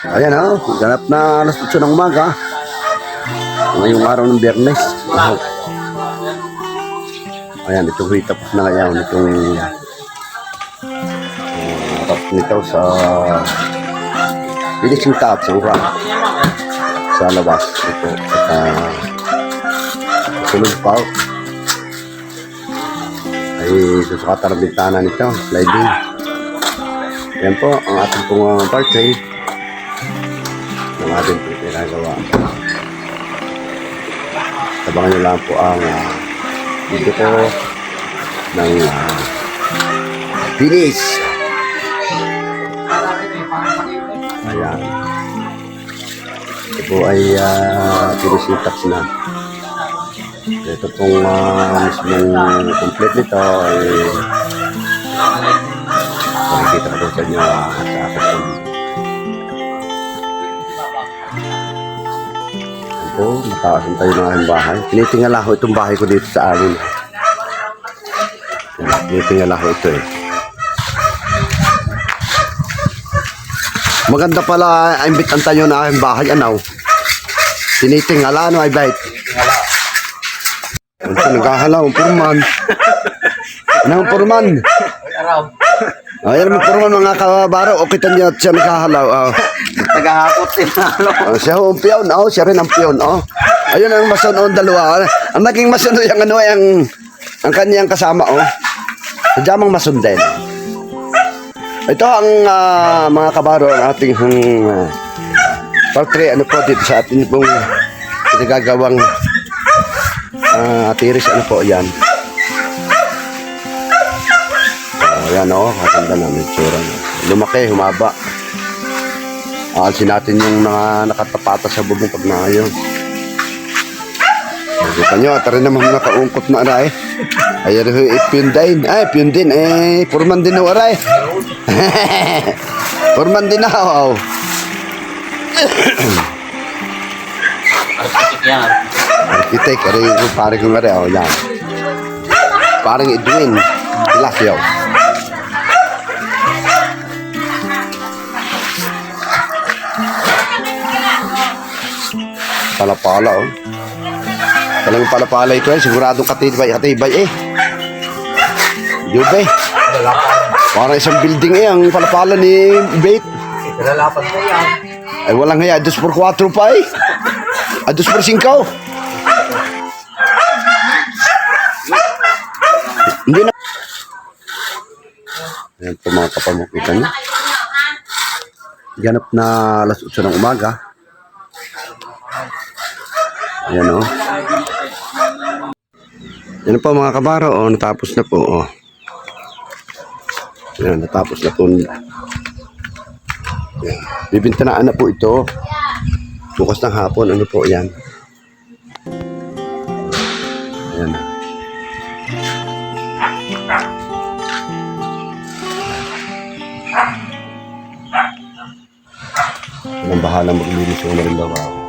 Ayan o, ganap na alas 8 ng umaga. Ngayong araw ng Biyernes. Ayan, ito huy tapos na ngayon. Itong tap nito sa finishing touch ang rock sa labas. Ito at sunod pa ay susukatan ang bintana nito, sliding. Yan po ang ating pong party ng ating pinagawa. Tabangan nyo lang po ang video ko ng finish. Ayan. Ito po ay finishing touch na. Ito pong mismong complete nito ay makikita ko sa inyo sa akin. Ito, mataasan tayo ng aking bahay. Tinitingala ko itong bahay ko dito sa amin. Tinitingala ko ito eh. Maganda pala imbitan tayo na aking bahay. Ano? Tinitingala, ano ay bait? Ito, nagkahalaw, purman. Anong purman? Ayan mo purman mga kabaro. O kita niyo siya nagkahalaw. Nagahakot din. Siya ang piyon. Siya rin ang piyon. Ayun ang masunod dalawa. Ang naging masunod yung ano ang kanyang kasama. Sadyamang masundin. Ito ang mga kabaro ang ating portrait. Ano po dito sa ating pong pinagagawang tiris. Ano po yan. Ayan kakanda na may tsura. Lumaki, humaba. Aalsin natin yung nakatapata sa bubong pag naayos. Kita nyo, ata rin naman nakaungkot na aray. Ayan piyon din. Ay, piyon din. Purman din na aray. Purman din na. Arkitek yan. Arkitek, aray ko pare kong aray. Yan. Parang Edwin. Ilasyaw. Palapala Talagang palapala ito siguradong katibay Jube. Parang isang building ang palapala ni Bait. Lalapat mo yan. Ay walang haya, 2x4 pa 2x5. Hindi na. Ayan po mga kapamukitan niyo. Ganap na alas 8 ng umaga. Ayan Yan po mga kabaro. Natapos na po. Ayan, natapos na po. Bibintanaan na po ito. Bukas ng hapon. Ano po yan? Ayan. Ang bahala maglinis yung marimbawa.